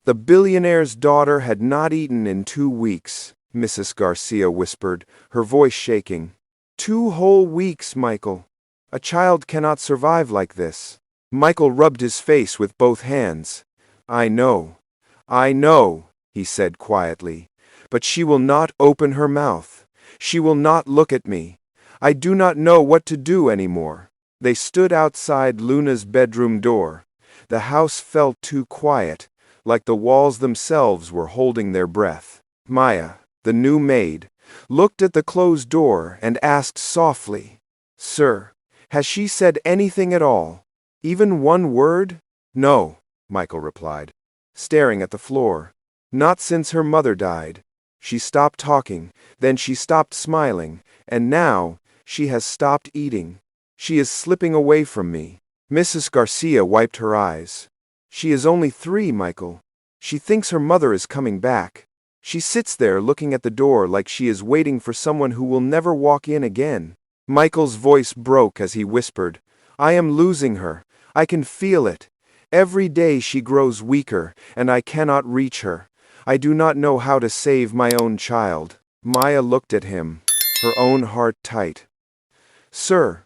The billionaire's daughter had not eaten in 2 weeks, Mrs. Garcia whispered, her voice shaking. 2 whole weeks, Michael. A child cannot survive like this. Michael rubbed his face with both hands. I know, he said quietly. But she will not open her mouth. She will not look at me. I do not know what to do anymore. They stood outside Luna's bedroom door. The house felt too quiet, like the walls themselves were holding their breath. Maya, the new maid, looked at the closed door and asked softly, Sir, has she said anything at all? Even one word? No, Michael replied, staring at the floor. Not since her mother died. She stopped talking, then she stopped smiling, and now she has stopped eating. She is slipping away from me. Mrs. Garcia wiped her eyes. She is only 3, Michael. She thinks her mother is coming back. She sits there looking at the door like she is waiting for someone who will never walk in again. Michael's voice broke as he whispered, I am losing her. I can feel it. Every day she grows weaker, and I cannot reach her. I do not know how to save my own child. Maya looked at him, her own heart tight. Sir,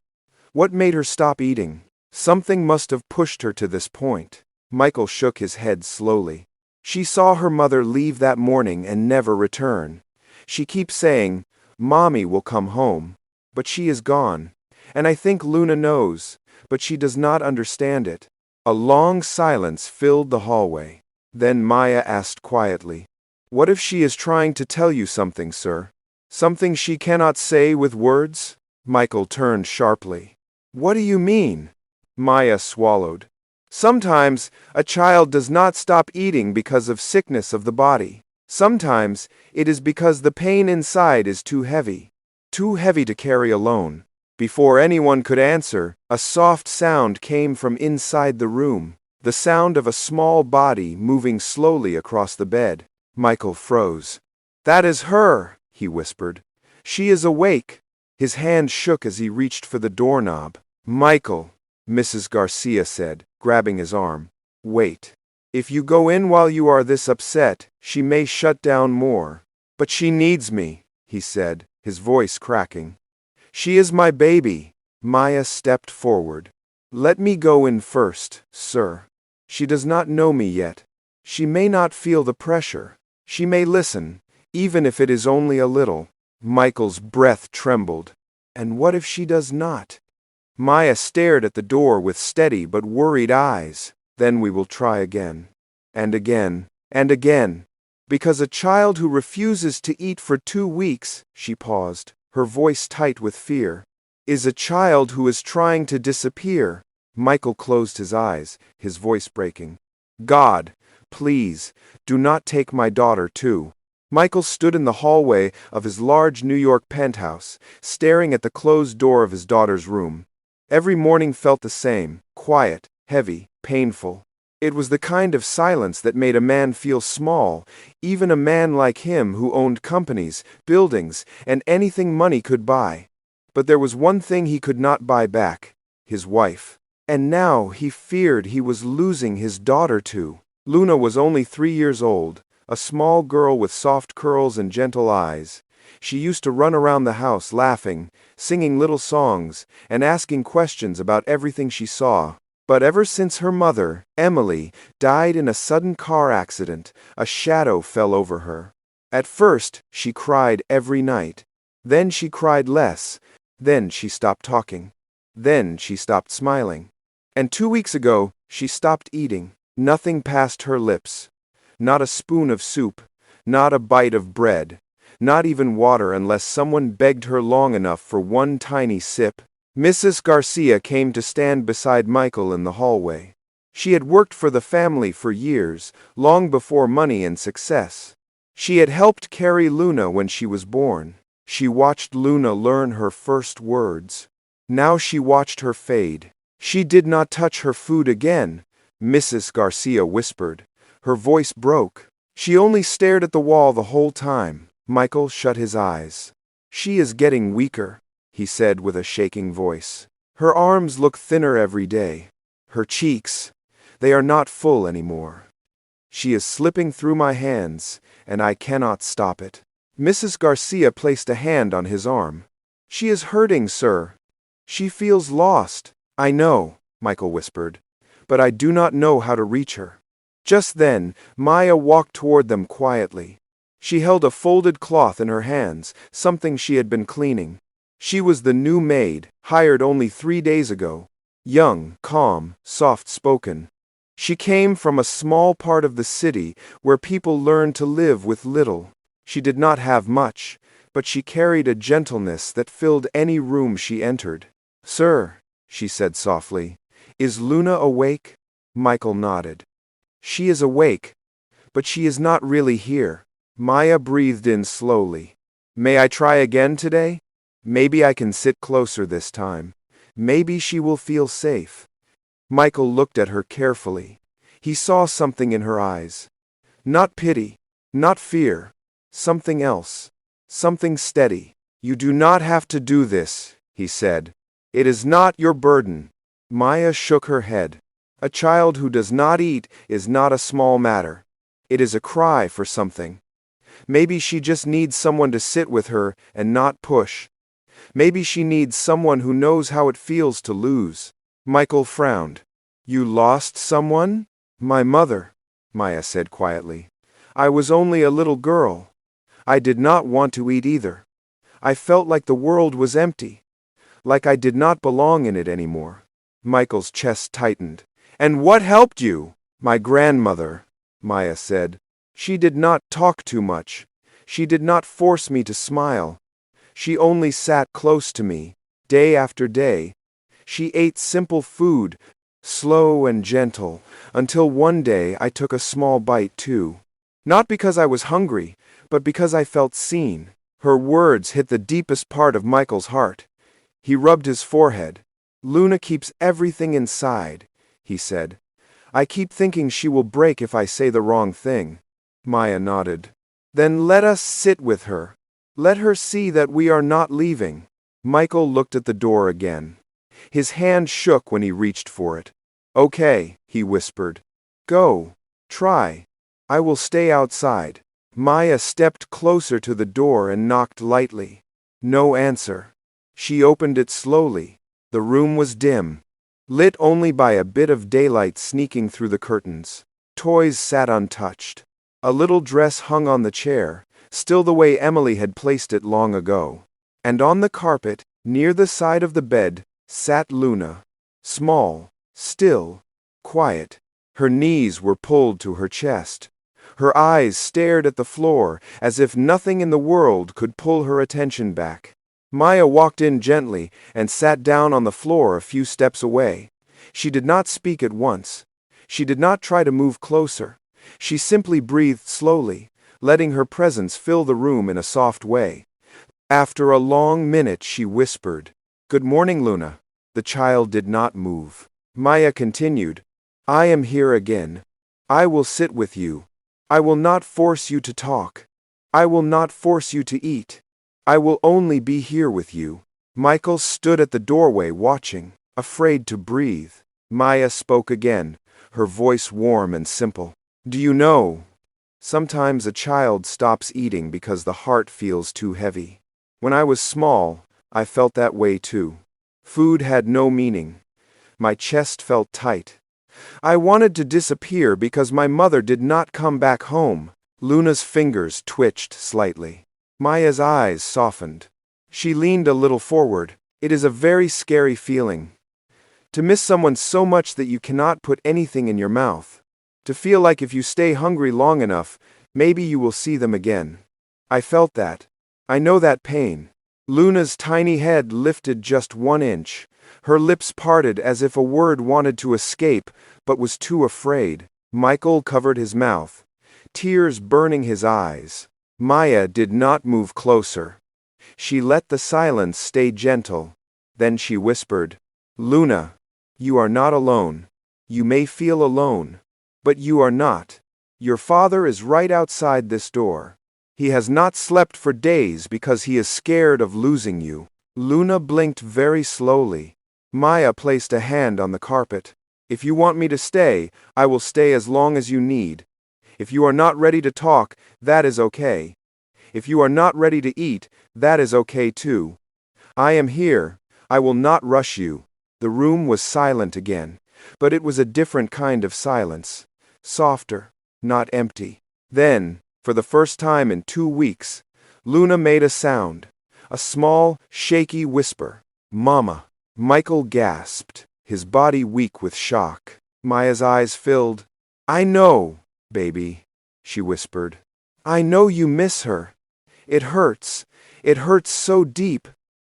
what made her stop eating? Something must have pushed her to this point. Michael shook his head slowly. She saw her mother leave that morning and never return. She keeps saying, Mommy will come home. But she is gone. And I think Luna knows, but she does not understand it. A long silence filled the hallway. Then Maya asked quietly, What if she is trying to tell you something, sir? Something she cannot say with words? Michael turned sharply. What do you mean? Maya swallowed. Sometimes a child does not stop eating because of sickness of the body. Sometimes it is because the pain inside is too heavy to carry alone. Before anyone could answer, a soft sound came from inside the room, the sound of a small body moving slowly across the bed. Michael froze. That is her, he whispered. She is awake. His hand shook as he reached for the doorknob. Michael, Mrs. Garcia said, grabbing his arm. Wait. If you go in while you are this upset, she may shut down more. But she needs me, he said, his voice cracking. She is my baby. Maya stepped forward. Let me go in first, sir. She does not know me yet. She may not feel the pressure. She may listen, even if it is only a little. Michael's breath trembled. And what if she does not? Maya stared at the door with steady but worried eyes. Then we will try again. And again. And again. Because a child who refuses to eat for 2 weeks, she paused, her voice tight with fear, is a child who is trying to disappear. Michael closed his eyes, his voice breaking. God, please, do not take my daughter too. Michael stood in the hallway of his large New York penthouse, staring at the closed door of his daughter's room. Every morning felt the same, quiet, heavy, painful. It was the kind of silence that made a man feel small, even a man like him who owned companies, buildings, and anything money could buy. But there was one thing he could not buy back, his wife. And now he feared he was losing his daughter too. Luna was only 3 years old, a small girl with soft curls and gentle eyes. She used to run around the house laughing, singing little songs, and asking questions about everything she saw. But ever since her mother, Emily, died in a sudden car accident, a shadow fell over her. At first, she cried every night. Then she cried less. Then she stopped talking. Then she stopped smiling. And 2 weeks ago, she stopped eating. Nothing passed her lips. Not a spoon of soup. Not a bite of bread. Not even water unless someone begged her long enough for one tiny sip. Mrs. Garcia came to stand beside Michael in the hallway. She had worked for the family for years, long before money and success. She had helped carry Luna when she was born. She watched Luna learn her first words. Now she watched her fade. She did not touch her food again, Mrs. Garcia whispered. Her voice broke. She only stared at the wall the whole time. Michael shut his eyes. She is getting weaker, he said with a shaking voice. Her arms look thinner every day. Her cheeks, they are not full anymore. She is slipping through my hands, and I cannot stop it. Mrs. Garcia placed a hand on his arm. She is hurting, sir. She feels lost. I know, Michael whispered, but I do not know how to reach her. Just then, Maya walked toward them quietly. She held a folded cloth in her hands, something she had been cleaning. She was the new maid, hired only 3 days ago. Young, calm, soft-spoken. She came from a small part of the city where people learn to live with little. She did not have much, but she carried a gentleness that filled any room she entered. "Sir," she said softly, "is Luna awake?" Michael nodded. "She is awake, but she is not really here." Maya breathed in slowly. "May I try again today? Maybe I can sit closer this time. Maybe she will feel safe." Michael looked at her carefully. He saw something in her eyes. Not pity, not fear. Something else. Something steady. "You do not have to do this," he said. "It is not your burden." Maya shook her head. A child who does not eat is not a small matter. It is a cry for something. Maybe she just needs someone to sit with her and not push. Maybe she needs someone who knows how it feels to lose. Michael frowned. "You lost someone?" "My mother," Maya said quietly. "I was only a little girl. I did not want to eat either. I felt like the world was empty. Like I did not belong in it anymore." Michael's chest tightened. "And what helped you?" "My grandmother," Maya said. "She did not talk too much. She did not force me to smile. She only sat close to me, day after day. She ate simple food, slow and gentle, until one day I took a small bite too. Not because I was hungry, but because I felt seen." Her words hit the deepest part of Michael's heart. He rubbed his forehead. "Luna keeps everything inside," he said. "I keep thinking she will break if I say the wrong thing." Maya nodded. "Then let us sit with her. Let her see that we are not leaving." Michael looked at the door again. His hand shook when he reached for it. "Okay," he whispered. "Go. Try. I will stay outside." Maya stepped closer to the door and knocked lightly. No answer. She opened it slowly. The room was dim, lit only by a bit of daylight sneaking through the curtains. Toys sat untouched. A little dress hung on the chair, still the way Emily had placed it long ago. And on the carpet, near the side of the bed, sat Luna. Small, still, quiet. Her knees were pulled to her chest. Her eyes stared at the floor, as if nothing in the world could pull her attention back. Maya walked in gently and sat down on the floor a few steps away. She did not speak at once. She did not try to move closer. She simply breathed slowly, letting her presence fill the room in a soft way. After a long minute, she whispered, "Good morning, Luna." The child did not move. Maya continued, "I am here again. I will sit with you. I will not force you to talk. I will not force you to eat. I will only be here with you." Michael stood at the doorway watching, afraid to breathe. Maya spoke again, her voice warm and simple. "Do you know, sometimes a child stops eating because the heart feels too heavy. When I was small, I felt that way too. Food had no meaning. My chest felt tight. I wanted to disappear because my mother did not come back home." Luna's fingers twitched slightly. Maya's eyes softened. She leaned a little forward. "It is a very scary feeling. To miss someone so much that you cannot put anything in your mouth. To feel like if you stay hungry long enough, maybe you will see them again. I felt that. I know that pain." Luna's tiny head lifted just 1 inch. Her lips parted as if a word wanted to escape, but was too afraid. Michael covered his mouth, tears burning his eyes. Maya did not move closer. She let the silence stay gentle. Then she whispered, "Luna, you are not alone. You may feel alone, but you are not. Your father is right outside this door. He has not slept for days because he is scared of losing you." Luna blinked very slowly. Maya placed a hand on the carpet. "If you want me to stay, I will stay as long as you need. If you are not ready to talk, that is okay. If you are not ready to eat, that is okay too. I am here. I will not rush you." The room was silent again, but it was a different kind of silence. Softer, not empty. Then, for the first time in 2 weeks, Luna made a sound. A small, shaky whisper. "Mama." Michael gasped, his body weak with shock. Maya's eyes filled. "I know, baby," she whispered. "I know you miss her. It hurts. It hurts so deep.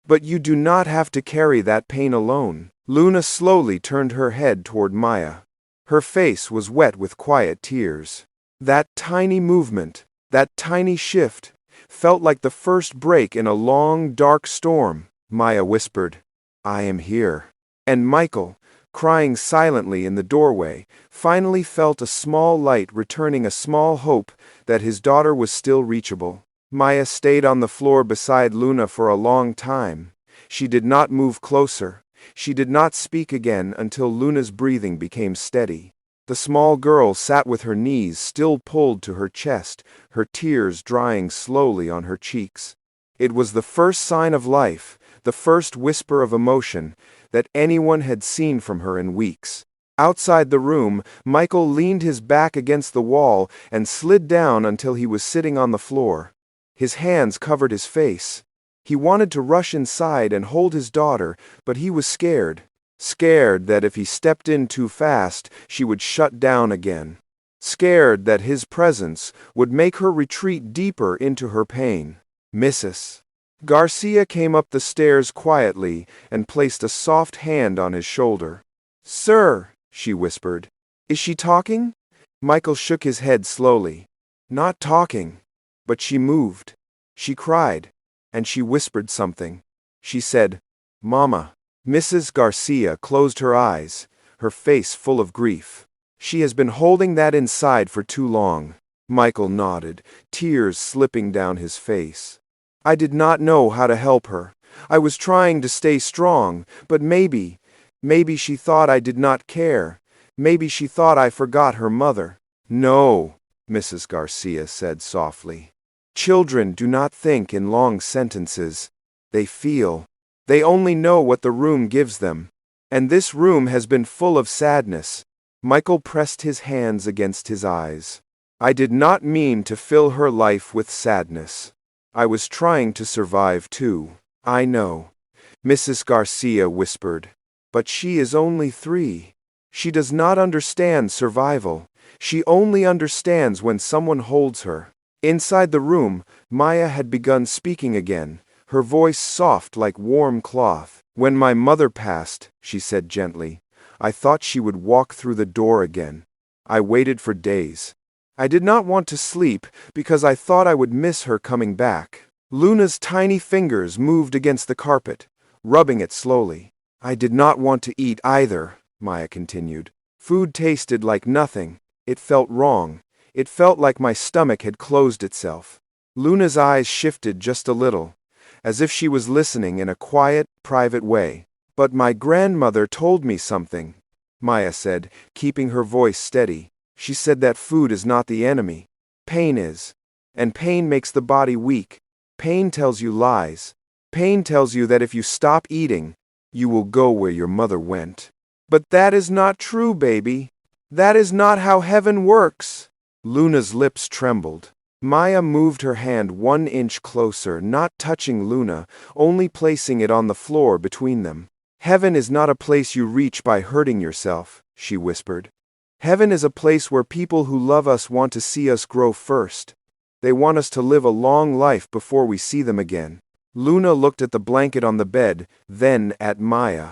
But you do not have to carry that pain alone." Luna slowly turned her head toward Maya. Her face was wet with quiet tears. That tiny movement, that tiny shift, felt like the first break in a long, dark storm. Maya whispered, "I am here." And Michael, crying silently in the doorway, finally felt a small light returning a small hope that his daughter was still reachable. Maya stayed on the floor beside Luna for a long time. She did not move closer. She did not speak again until Luna's breathing became steady. The small girl sat with her knees still pulled to her chest, her tears drying slowly on her cheeks. It was the first sign of life, the first whisper of emotion, that anyone had seen from her in weeks. Outside the room, Michael leaned his back against the wall and slid down until he was sitting on the floor. His hands covered his face. He wanted to rush inside and hold his daughter, but he was scared. Scared that if he stepped in too fast, she would shut down again. Scared that his presence would make her retreat deeper into her pain. Mrs. Garcia came up the stairs quietly and placed a soft hand on his shoulder. "Sir," she whispered. "Is she talking?" Michael shook his head slowly. "Not talking." But she moved. She cried. And she whispered something. She said, "Mama." Mrs. Garcia closed her eyes, her face full of grief. "She has been holding that inside for too long." Michael nodded, tears slipping down his face. "I did not know how to help her. I was trying to stay strong, but maybe she thought I did not care. Maybe she thought I forgot her mother." "No," Mrs. Garcia said softly. "Children do not think in long sentences. They feel. They only know what the room gives them. And this room has been full of sadness." Michael pressed his hands against his eyes. "I did not mean to fill her life with sadness. I was trying to survive too. I know," Mrs. Garcia whispered. "But she is only 3. She does not understand survival. She only understands when someone holds her." Inside the room, Maya had begun speaking again, her voice soft like warm cloth. "When my mother passed," she said gently, "I thought she would walk through the door again. I waited for days. I did not want to sleep because I thought I would miss her coming back." Luna's tiny fingers moved against the carpet, rubbing it slowly. "I did not want to eat either," Maya continued. "Food tasted like nothing. It felt wrong. It felt like my stomach had closed itself." Luna's eyes shifted just a little, as if she was listening in a quiet, private way. "But my grandmother told me something," Maya said, keeping her voice steady. "She said that food is not the enemy. Pain is. And pain makes the body weak. Pain tells you lies. Pain tells you that if you stop eating, you will go where your mother went." "But that is not true, baby. That is not how heaven works." Luna's lips trembled. Maya moved her hand 1 inch closer, not touching Luna, only placing it on the floor between them. "Heaven is not a place you reach by hurting yourself," she whispered. "Heaven is a place where people who love us want to see us grow first. They want us to live a long life before we see them again." Luna looked at the blanket on the bed, then at Maya.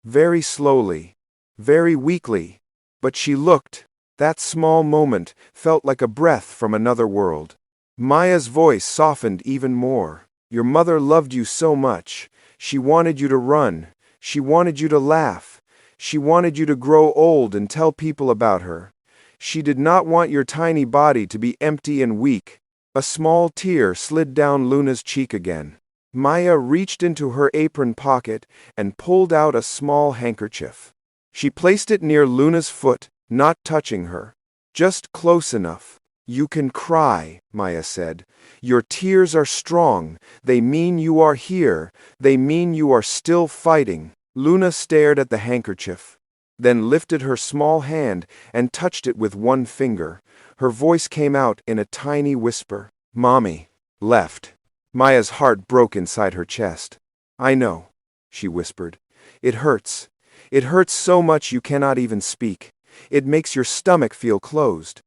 Very slowly, very weakly, but she looked. That small moment felt like a breath from another world. Maya's voice softened even more. "Your mother loved you so much. She wanted you to run. She wanted you to laugh. She wanted you to grow old and tell people about her. She did not want your tiny body to be empty and weak." A small tear slid down Luna's cheek again. Maya reached into her apron pocket and pulled out a small handkerchief. She placed it near Luna's foot, not touching her, just close enough. You can cry, Maya said. Your tears are strong. They mean you are here. They mean you are still fighting. Luna stared at the handkerchief, then lifted her small hand and touched it with one finger. Her voice came out in a tiny whisper. Mommy left. Maya's heart broke inside her chest. I know, she whispered. It hurts. It hurts so much you cannot even speak. It makes your stomach feel closed.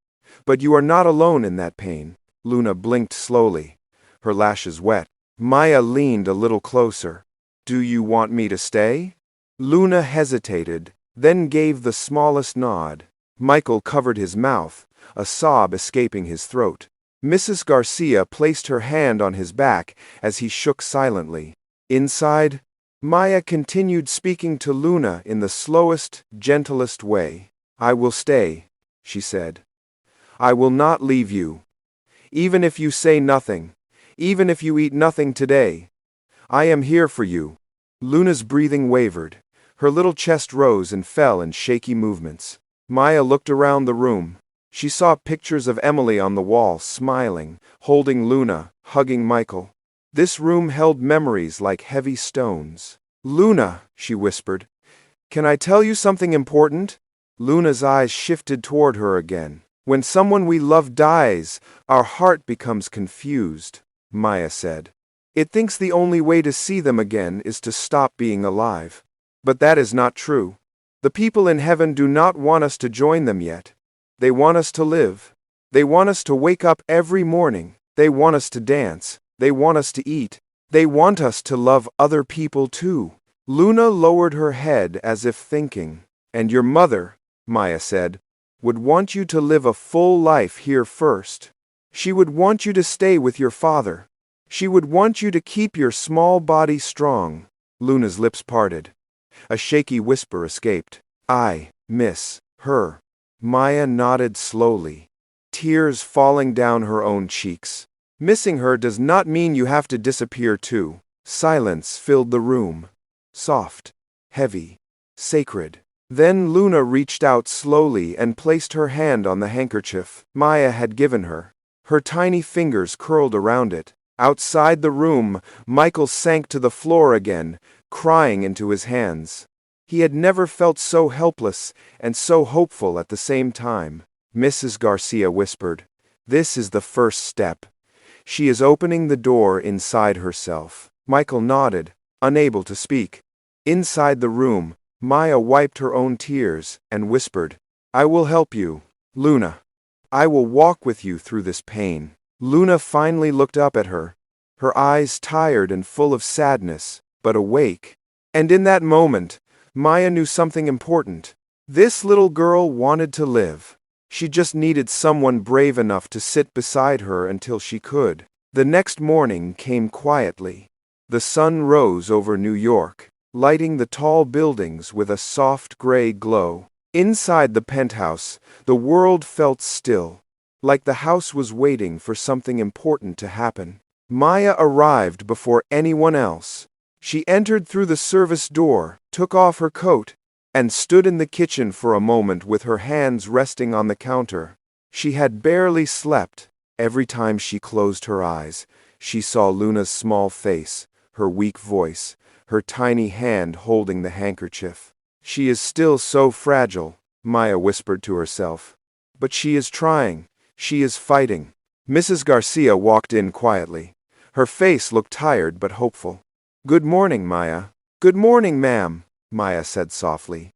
But you are not alone in that pain. Luna blinked slowly, her lashes wet. Maya leaned a little closer. Do you want me to stay? Luna hesitated, then gave the smallest nod. Michael covered his mouth, a sob escaping his throat. Mrs. Garcia placed her hand on his back as he shook silently. Inside, Maya continued speaking to Luna in the slowest, gentlest way. I will stay, she said. I will not leave you. Even if you say nothing, even if you eat nothing today, I am here for you. Luna's breathing wavered. Her little chest rose and fell in shaky movements. Maya looked around the room. She saw pictures of Emily on the wall, smiling, holding Luna, hugging Michael. This room held memories like heavy stones. Luna, she whispered, can I tell you something important? Luna's eyes shifted toward her again. When someone we love dies, our heart becomes confused, Maya said. It thinks the only way to see them again is to stop being alive. But that is not true. The people in heaven do not want us to join them yet. They want us to live. They want us to wake up every morning. They want us to dance. They want us to eat. They want us to love other people too. Luna lowered her head as if thinking. And your mother, Maya said, would want you to live a full life here first. She would want you to stay with your father. She would want you to keep your small body strong. Luna's lips parted. A shaky whisper escaped. I miss her. Maya nodded slowly, tears falling down her own cheeks. Missing her does not mean you have to disappear too. Silence filled the room. Soft, heavy, sacred. Then Luna reached out slowly and placed her hand on the handkerchief Maya had given her. Her tiny fingers curled around it. Outside the room, Michael sank to the floor again, crying into his hands. He had never felt so helpless and so hopeful at the same time. Mrs. Garcia whispered, "This is the first step. She is opening the door inside herself." Michael nodded, unable to speak. Inside the room, Maya wiped her own tears and whispered, "I will help you, Luna. I will walk with you through this pain." Luna finally looked up at her, her eyes tired and full of sadness, but awake. And in that moment, Maya knew something important. This little girl wanted to live. She just needed someone brave enough to sit beside her until she could. The next morning came quietly. The sun rose over New York, lighting the tall buildings with a soft gray glow. Inside the penthouse, the world felt still, like the house was waiting for something important to happen. Maya arrived before anyone else. She entered through the service door, took off her coat, and stood in the kitchen for a moment with her hands resting on the counter. She had barely slept. Every time she closed her eyes, she saw Luna's small face, her weak voice, her tiny hand holding the handkerchief. "She is still so fragile," Maya whispered to herself. "But she is trying. She is fighting." Mrs. Garcia walked in quietly. Her face looked tired but hopeful. "Good morning, Maya." "Good morning, ma'am," Maya said softly.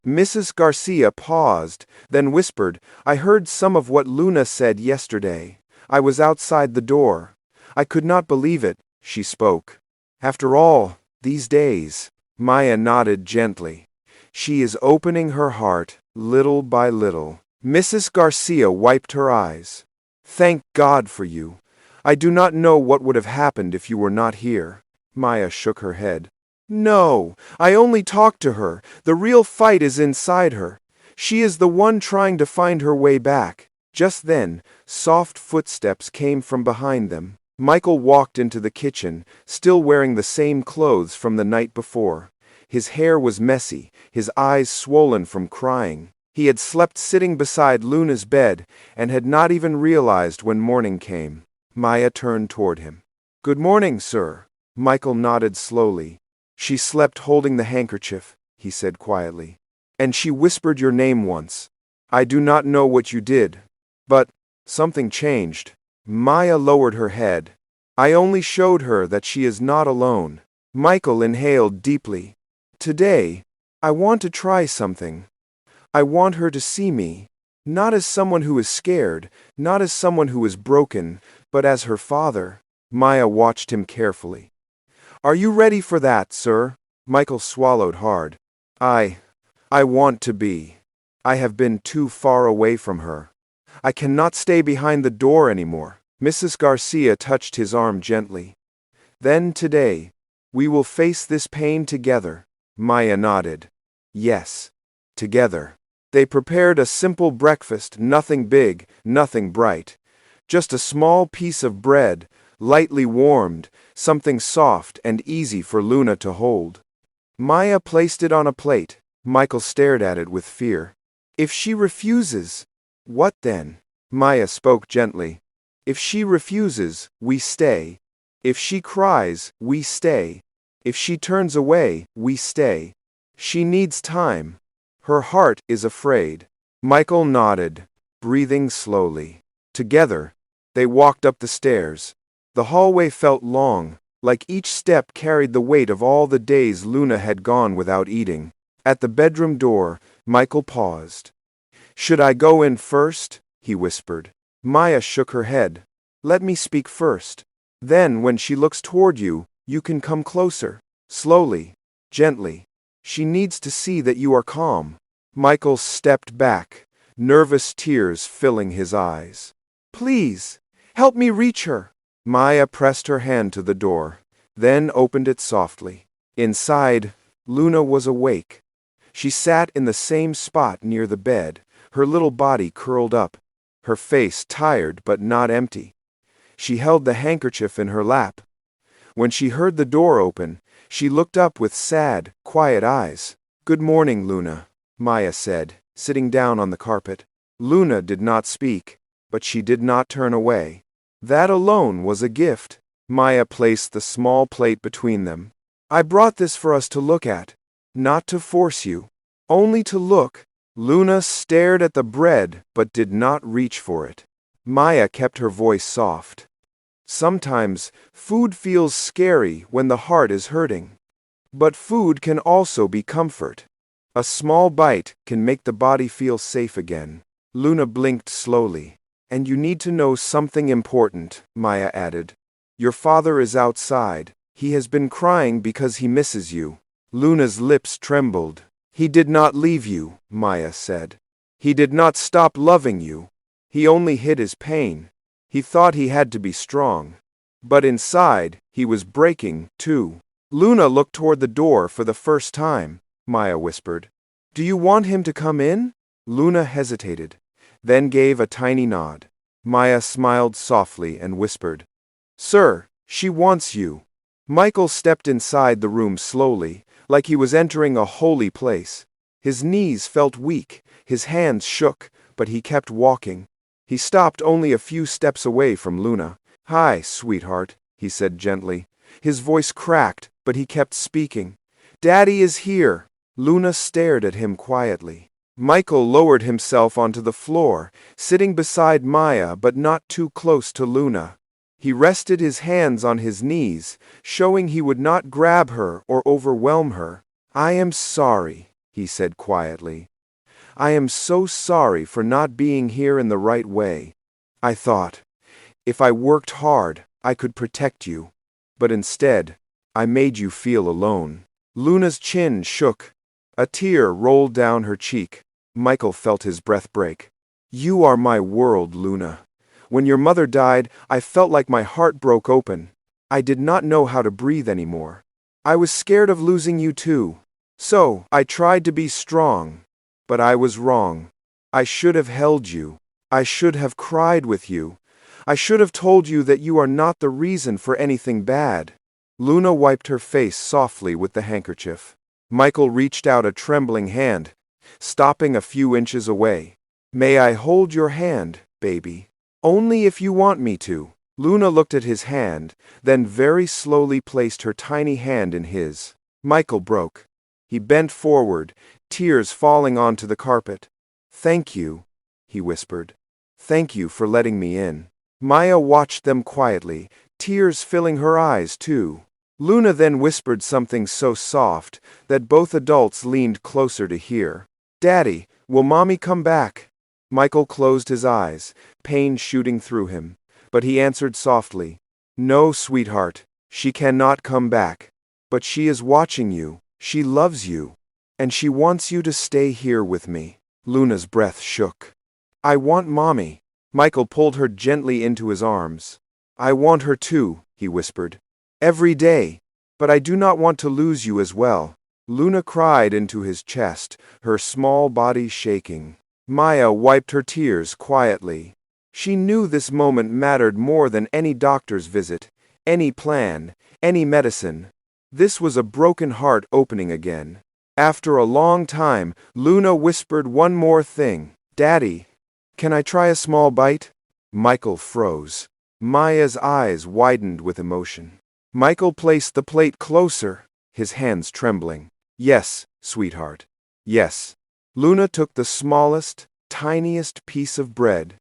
Mrs. Garcia paused, then whispered, "I heard some of what Luna said yesterday. I was outside the door. I could not believe it," she spoke. "After all, these days." Maya nodded gently. "She is opening her heart, little by little." Mrs. Garcia wiped her eyes. "Thank God for you. I do not know what would have happened if you were not here." Maya shook her head. "No, I only talked to her. The real fight is inside her. She is the one trying to find her way back." Just then, soft footsteps came from behind them. Michael walked into the kitchen, still wearing the same clothes from the night before. His hair was messy, his eyes swollen from crying. He had slept sitting beside Luna's bed and had not even realized when morning came. Maya turned toward him. "Good morning, sir." Michael nodded slowly. "She slept holding the handkerchief," he said quietly. "And she whispered your name once. I do not know what you did, but something changed." Maya lowered her head. "I only showed her that she is not alone." Michael inhaled deeply. "Today, I want to try something. I want her to see me, not as someone who is scared, not as someone who is broken, but as her father." Maya watched him carefully. "Are you ready for that, sir?" Michael swallowed hard. I want to be. I have been too far away from her. I cannot stay behind the door anymore." Mrs. Garcia touched his arm gently. "Then today, we will face this pain together." Maya nodded. "Yes, together." They prepared a simple breakfast, nothing big, nothing bright. Just a small piece of bread, lightly warmed, something soft and easy for Luna to hold. Maya placed it on a plate. Michael stared at it with fear. "If she refuses, what then?" Maya spoke gently. "If she refuses, we stay. If she cries, we stay. If she turns away, we stay. She needs time. Her heart is afraid." Michael nodded, breathing slowly. Together, they walked up the stairs. The hallway felt long, like each step carried the weight of all the days Luna had gone without eating. At the bedroom door, Michael paused. "Should I go in first?" he whispered. Maya shook her head. "Let me speak first. Then, when she looks toward you, you can come closer. Slowly, gently. She needs to see that you are calm." Michael stepped back, nervous tears filling his eyes. "Please, help me reach her." Maya pressed her hand to the door, then opened it softly. Inside, Luna was awake. She sat in the same spot near the bed, her little body curled up, her face tired but not empty. She held the handkerchief in her lap. When she heard the door open, she looked up with sad, quiet eyes. "Good morning, Luna," Maya said, sitting down on the carpet. Luna did not speak, but she did not turn away. That alone was a gift. Maya placed the small plate between them. "I brought this for us to look at, not to force you, only to look." Luna stared at the bread but did not reach for it. Maya kept her voice soft. "Sometimes, food feels scary when the heart is hurting. But food can also be comfort. A small bite can make the body feel safe again." Luna blinked slowly. "And you need to know something important," Maya added. "Your father is outside. He has been crying because he misses you." Luna's lips trembled. "He did not leave you," Maya said. "He did not stop loving you. He only hid his pain. He thought he had to be strong. But inside, he was breaking, too." Luna looked toward the door for the first time. Maya whispered, "Do you want him to come in?" Luna hesitated, then gave a tiny nod. Maya smiled softly and whispered, "Sir, she wants you." Michael stepped inside the room slowly, like he was entering a holy place. His knees felt weak, his hands shook, but he kept walking. He stopped only a few steps away from Luna. "Hi, sweetheart," he said gently. His voice cracked, but he kept speaking. "Daddy is here." Luna stared at him quietly. Michael lowered himself onto the floor, sitting beside Maya but not too close to Luna. He rested his hands on his knees, showing he would not grab her or overwhelm her. "I am sorry," he said quietly. "I am so sorry for not being here in the right way. I thought, if I worked hard, I could protect you. But instead, I made you feel alone." Luna's chin shook. A tear rolled down her cheek. Michael felt his breath break. "You are my world, Luna. When your mother died, I felt like my heart broke open. I did not know how to breathe anymore. I was scared of losing you too. So, I tried to be strong. But I was wrong. I should have held you. I should have cried with you. I should have told you that you are not the reason for anything bad." Luna wiped her face softly with the handkerchief. Michael reached out a trembling hand. stopping a few inches away. May I hold your hand, baby? Only if you want me to. Luna looked at his hand, then very slowly placed her tiny hand in his. Michael broke. He bent forward, tears falling onto the carpet. Thank you, he whispered. Thank you for letting me in. Maya watched them quietly, tears filling her eyes too. Luna then whispered something so soft that both adults leaned closer to hear. Daddy, will Mommy come back? Michael closed his eyes, pain shooting through him, but he answered softly, No, sweetheart, she cannot come back. But she is watching you, she loves you, and she wants you to stay here with me. Luna's breath shook. I want Mommy. Michael pulled her gently into his arms. I want her too, he whispered. Every day, but I do not want to lose you as well. Luna cried into his chest, her small body shaking. Maya wiped her tears quietly. She knew this moment mattered more than any doctor's visit, any plan, any medicine. This was a broken heart opening again. After a long time, Luna whispered one more thing. Daddy, can I try a small bite? Michael froze. Maya's eyes widened with emotion. Michael placed the plate closer, his hands trembling. Yes, sweetheart. Yes. Luna took the smallest, tiniest piece of bread,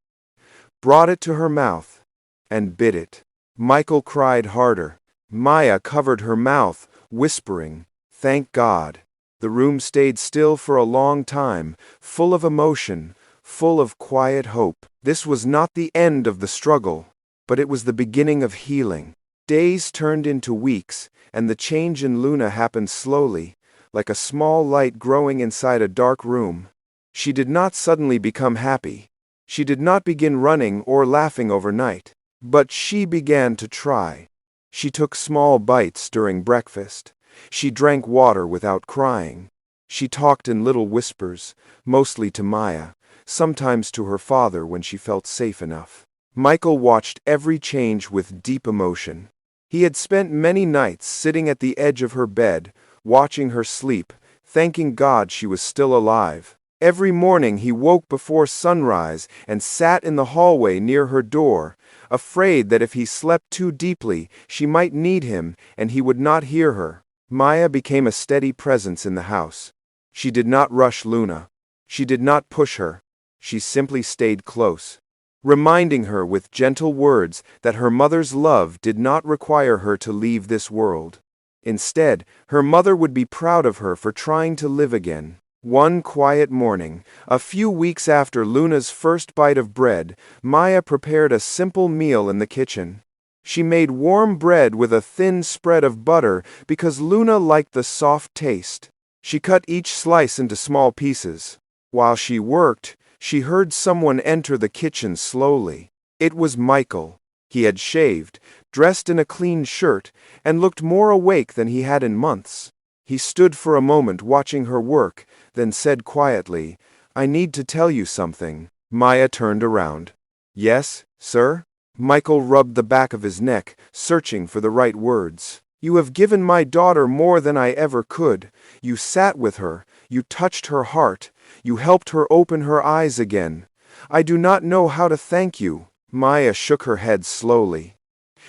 brought it to her mouth, and bit it. Michael cried harder. Maya covered her mouth, whispering, Thank God. The room stayed still for a long time, full of emotion, full of quiet hope. This was not the end of the struggle, but it was the beginning of healing. Days turned into weeks, and the change in Luna happened slowly, like a small light growing inside a dark room. She did not suddenly become happy. She did not begin running or laughing overnight. But she began to try. She took small bites during breakfast. She drank water without crying. She talked in little whispers, mostly to Maya, sometimes to her father when she felt safe enough. Michael watched every change with deep emotion. He had spent many nights sitting at the edge of her bed, watching her sleep, thanking God she was still alive. Every morning he woke before sunrise and sat in the hallway near her door, afraid that if he slept too deeply, she might need him and he would not hear her. Maya became a steady presence in the house. She did not rush Luna. She did not push her. She simply stayed close, reminding her with gentle words that her mother's love did not require her to leave this world. Instead, her mother would be proud of her for trying to live again. One quiet morning, a few weeks after Luna's first bite of bread, Maya prepared a simple meal in the kitchen. She made warm bread with a thin spread of butter because Luna liked the soft taste. She cut each slice into small pieces. While she worked, she heard someone enter the kitchen slowly. It was Michael. He had shaved, dressed in a clean shirt, and looked more awake than he had in months. He stood for a moment watching her work, then said quietly, I need to tell you something. Maya turned around. Yes, sir? Michael rubbed the back of his neck, searching for the right words. You have given my daughter more than I ever could. You sat with her, you touched her heart, you helped her open her eyes again. I do not know how to thank you. Maya shook her head slowly.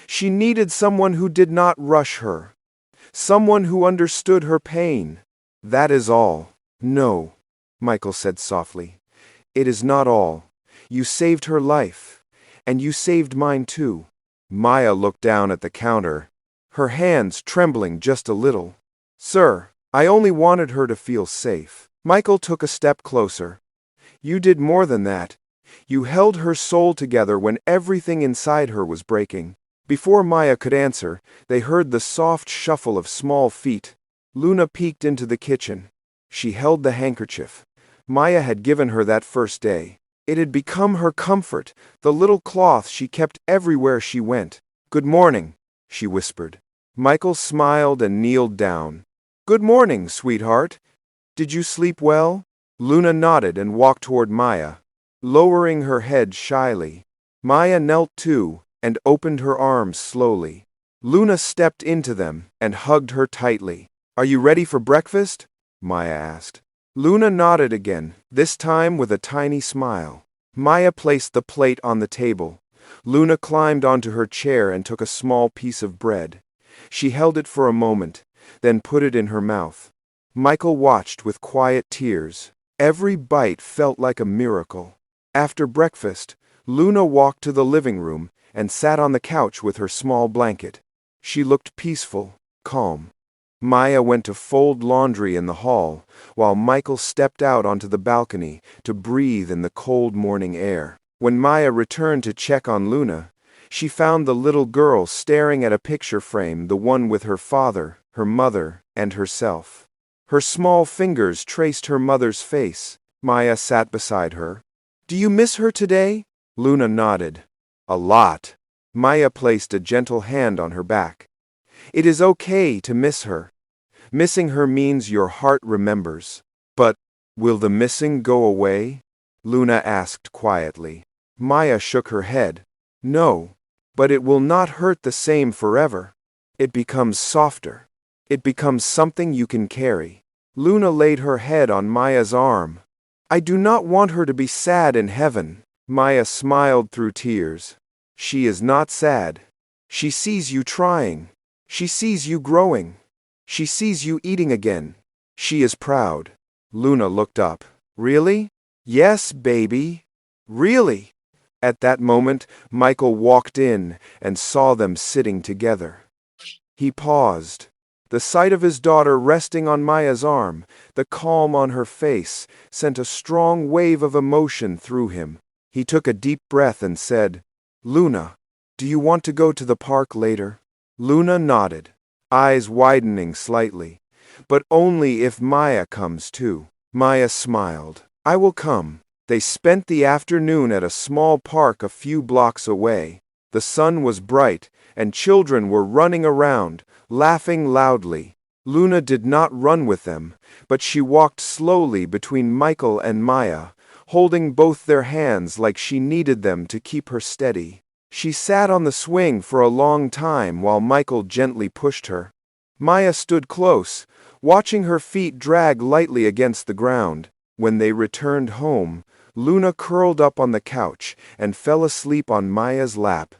She needed someone who did not rush her. Someone who understood her pain. That is all. No, Michael said softly. It is not all. You saved her life. And you saved mine too. Maya looked down at the counter, her hands trembling just a little. Sir, I only wanted her to feel safe. Michael took a step closer. You did more than that. You held her soul together when everything inside her was breaking. Before Maya could answer, they heard the soft shuffle of small feet. Luna peeked into the kitchen. She held the handkerchief. Maya had given her that first day. It had become her comfort, the little cloth she kept everywhere she went. Good morning, she whispered. Michael smiled and kneeled down. Good morning, sweetheart. Did you sleep well? Luna nodded and walked toward Maya, lowering her head shyly. Maya knelt too and opened her arms slowly. Luna stepped into them and hugged her tightly. Are you ready for breakfast? Maya asked. Luna nodded again, this time with a tiny smile. Maya placed the plate on the table. Luna climbed onto her chair and took a small piece of bread. She held it for a moment, then put it in her mouth. Michael watched with quiet tears. Every bite felt like a miracle. After breakfast, Luna walked to the living room and sat on the couch with her small blanket. She looked peaceful, calm. Maya went to fold laundry in the hall, while Michael stepped out onto the balcony to breathe in the cold morning air. When Maya returned to check on Luna, she found the little girl staring at a picture frame, the one with her father, her mother, and herself. Her small fingers traced her mother's face. Maya sat beside her. "Do you miss her today?" Luna nodded. "A lot." Maya placed a gentle hand on her back. "It is okay to miss her. Missing her means your heart remembers. But will the missing go away?" Luna asked quietly. Maya shook her head. "No, but it will not hurt the same forever. It becomes softer. It becomes something you can carry." Luna laid her head on Maya's arm. "I do not want her to be sad in heaven." Maya smiled through tears. "She is not sad. She sees you trying. She sees you growing. She sees you eating again. She is proud." Luna looked up. "Really?" "Yes, baby. Really." At that moment, Michael walked in and saw them sitting together. He paused. The sight of his daughter resting on Maya's arm, the calm on her face, sent a strong wave of emotion through him. He took a deep breath and said, "Luna, do you want to go to the park later?" Luna nodded, eyes widening slightly. "But only if Maya comes too." Maya smiled. "I will come." They spent the afternoon at a small park a few blocks away. The sun was bright, and children were running around, laughing loudly. Luna did not run with them, but she walked slowly between Michael and Maya, holding both their hands like she needed them to keep her steady. She sat on the swing for a long time while Michael gently pushed her. Maya stood close, watching her feet drag lightly against the ground. When they returned home, Luna curled up on the couch and fell asleep on Maya's lap.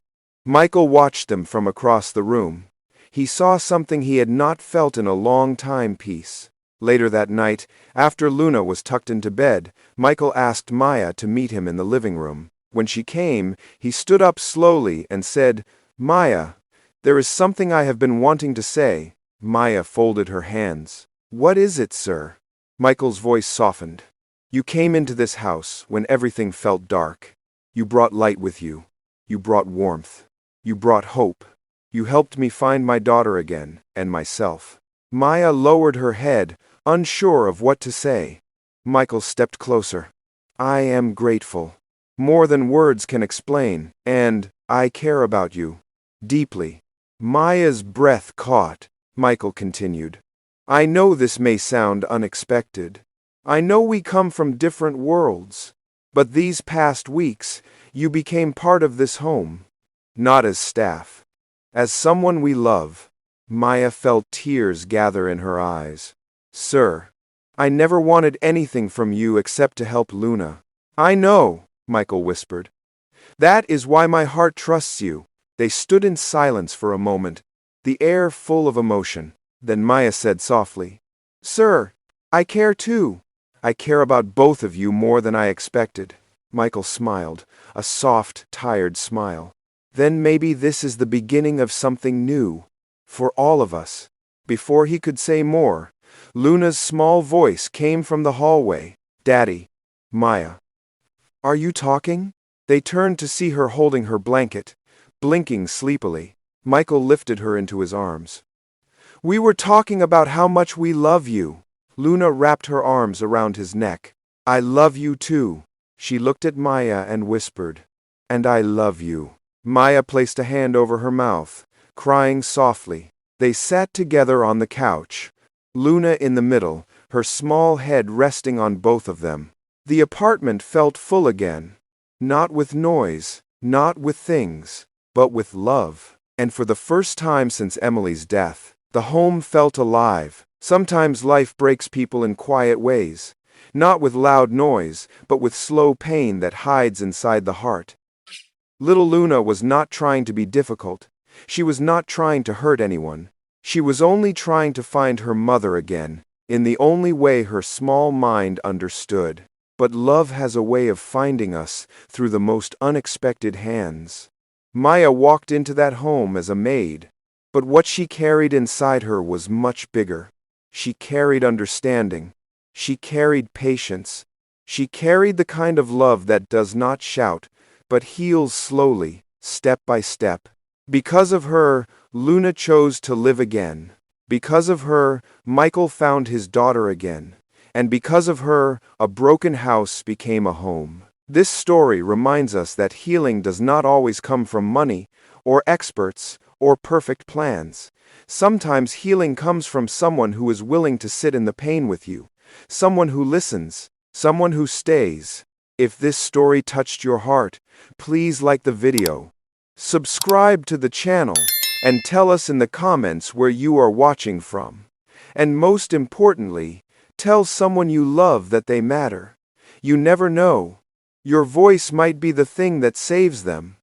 Michael watched them from across the room. He saw something he had not felt in a long time: peace. Later that night, after Luna was tucked into bed, Michael asked Maya to meet him in the living room. When she came, he stood up slowly and said, "Maya, there is something I have been wanting to say." Maya folded her hands. "What is it, sir?" Michael's voice softened. "You came into this house when everything felt dark. You brought light with you. You brought warmth. You brought hope. You helped me find my daughter again, and myself." Maya lowered her head, unsure of what to say. Michael stepped closer. "I am grateful. More than words can explain, and I care about you. Deeply." Maya's breath caught. Michael continued. "I know this may sound unexpected. I know we come from different worlds. But these past weeks, you became part of this home. Not as staff. As someone we love." Maya felt tears gather in her eyes. "Sir, I never wanted anything from you except to help Luna." "I know," Michael whispered. "That is why my heart trusts you." They stood in silence for a moment, the air full of emotion. Then Maya said softly, "Sir, I care too. I care about both of you more than I expected." Michael smiled, a soft, tired smile. "Then maybe this is the beginning of something new. For all of us." Before he could say more, Luna's small voice came from the hallway. "Daddy." "Maya." "Are you talking?" They turned to see her holding her blanket, blinking sleepily. Michael lifted her into his arms. "We were talking about how much we love you." Luna wrapped her arms around his neck. "I love you too." She looked at Maya and whispered, "And I love you." Maya placed a hand over her mouth, crying softly. They sat together on the couch, Luna in the middle, her small head resting on both of them. The apartment felt full again, not with noise, not with things, but with love. And for the first time since Emily's death, the home felt alive. Sometimes life breaks people in quiet ways, Not with loud noise, but with slow pain that hides inside the heart. Little Luna was not trying to be difficult. She was not trying to hurt anyone. She was only trying to find her mother again, in the only way her small mind understood. But love has a way of finding us through the most unexpected hands. Maya walked into that home as a maid, but what she carried inside her was much bigger. She carried understanding. She carried patience. She carried the kind of love that does not shout, but heals slowly, step by step. Because of her, Luna chose to live again. Because of her, Michael found his daughter again. And because of her, a broken house became a home. This story reminds us that healing does not always come from money, or experts, or perfect plans. Sometimes healing comes from someone who is willing to sit in the pain with you, someone who listens, someone who stays. If this story touched your heart, please like the video, subscribe to the channel, and tell us in the comments where you are watching from. And most importantly, tell someone you love that they matter. You never know. Your voice might be the thing that saves them.